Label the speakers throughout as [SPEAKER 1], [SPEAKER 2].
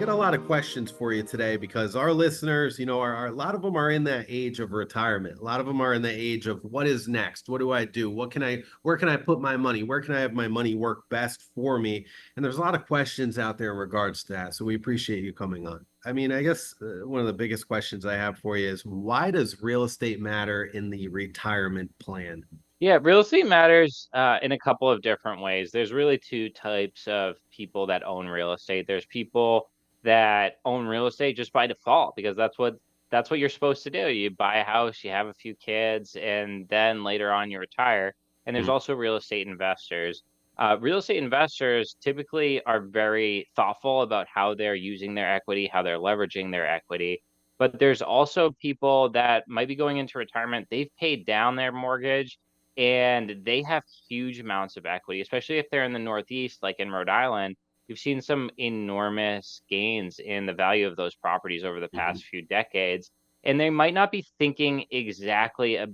[SPEAKER 1] got a lot of questions for you today because our listeners, are a lot of them are in that age of retirement. A lot of them are in the age of what is next? What do I do? Where can I put my money? Where can I have my money work best for me? And there's a lot of questions out there in regards to that. So we appreciate you coming on. I mean, I guess one of the biggest questions I have for you is why does real estate matter in the retirement plan?
[SPEAKER 2] Yeah, real estate matters in a couple of different ways. There's really two types of people that own real estate. There's people that own real estate just by default because that's what you're supposed to do. You buy a house, you have a few kids, and then later on you retire. And there's
[SPEAKER 1] Mm.
[SPEAKER 2] also real estate investors. Real estate investors typically are very thoughtful about how they're using their equity, how they're leveraging their equity. But there's also people that might be going into retirement. They've paid down their mortgage and they have huge amounts of equity, especially if they're in the Northeast, like in Rhode Island. You've seen some enormous gains in the value of those properties over the
[SPEAKER 1] Mhm.
[SPEAKER 2] past few decades, and they might not be thinking exactly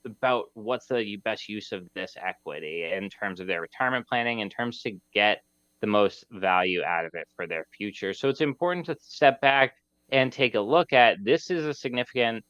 [SPEAKER 2] about what's the best use of this equity in terms of their retirement planning, in terms to get the most value out of it for their future. So it's important to step back and take a look at this is a significant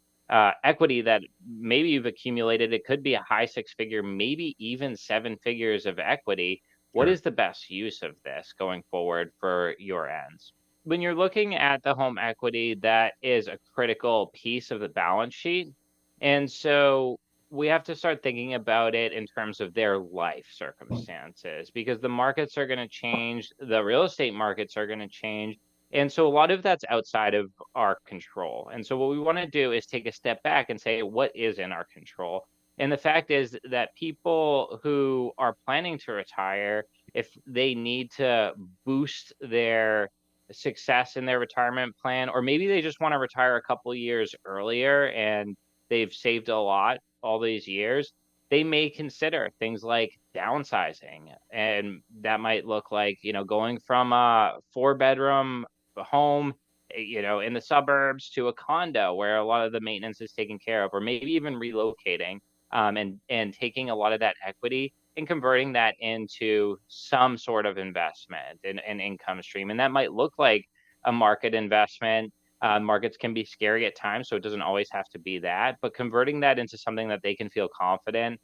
[SPEAKER 2] equity that maybe you've accumulated. It could be a high six figure, maybe even seven figures of equity. What
[SPEAKER 1] Sure.
[SPEAKER 2] is the best use of this going forward for your ends? When you're looking at the home equity, that is a critical piece of the balance sheet. And so we have to start thinking about it in terms of their life circumstances because the markets are going to change, the real estate markets are going to change. And so a lot of that's outside of our control. And so what we want to do is take a step back and say, what is in our control? And the fact is that people who are planning to retire, if they need to boost their success in their retirement plan, or maybe they just want to retire a couple years earlier and they've saved a lot all these years, they may consider things like downsizing. And that might look like, going from a 4-bedroom home, in the suburbs to a condo where a lot of the maintenance is taken care of, or maybe even relocating and taking a lot of that equity and converting that into some sort of investment and income stream. And that might look like a market investment. Markets can be scary at times, so it doesn't always have to be that. But converting that into something that they can feel confident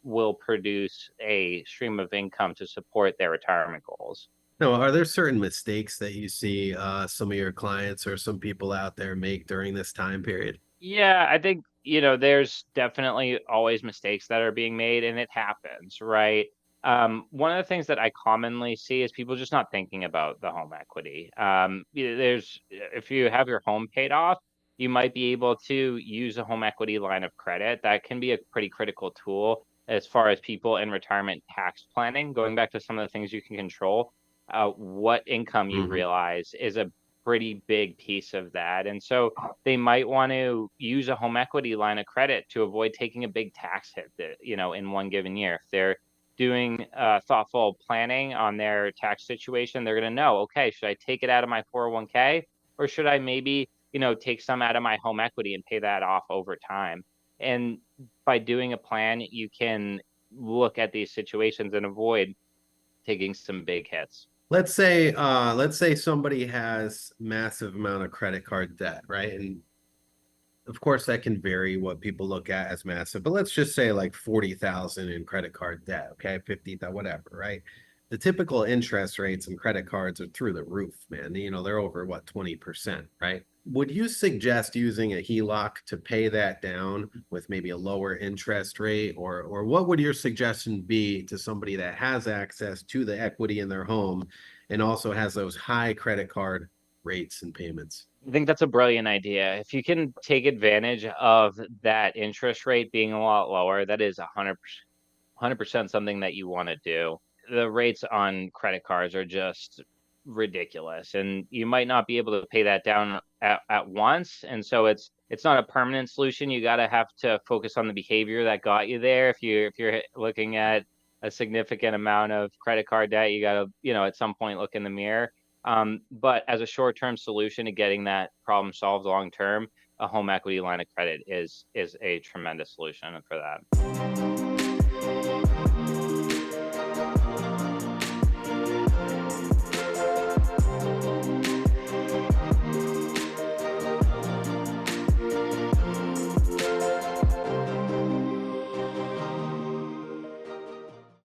[SPEAKER 2] will produce a stream of income to support their retirement goals.
[SPEAKER 1] Now, are there certain mistakes that you see some of your clients or some people out there make during this time period?
[SPEAKER 2] Yeah, I think, there's definitely always mistakes that are being made and it happens, right? One of the things that I commonly see is people just not thinking about the home equity. If you have your home paid off, you might be able to use a home equity line of credit. That can be a pretty critical tool as far as people in retirement tax planning. Going back to some of the things you can control, what income you
[SPEAKER 1] Hmm.
[SPEAKER 2] realize is a pretty big piece of that. And so they might want to use a home equity line of credit to avoid taking a big tax hit that, in one given year. If they're doing thoughtful planning on their tax situation, they're going to know, okay, should I take it out of my 401k or should I maybe, take some out of my home equity and pay that off over time? And by doing a plan, you can look at these situations and avoid taking some big hits.
[SPEAKER 1] Let's say somebody has massive amount of credit card debt, right? And of course that can vary what people look at as massive, but let's just say like 40,000 in credit card debt, okay? 50,000, whatever, right? The typical interest rates in credit cards are through the roof, man. They're over what, 20%, right? Would you suggest using a HELOC to pay that down with maybe a lower interest rate, or what would your suggestion be to somebody that has access to the equity in their home and also has those high credit card rates and payments?
[SPEAKER 2] I think that's a brilliant idea. If you can take advantage of that interest rate being a lot lower, that is 100% something that you want to do. The rates on credit cards are just ridiculous, and you might not be able to pay that down at once. And so it's not a permanent solution. You got to have to focus on the behavior that got you there. If you're looking at a significant amount of credit card debt, you got to, at some point look in the mirror. But as a short-term solution to getting that problem solved long-term, a home equity line of credit is a tremendous solution for that.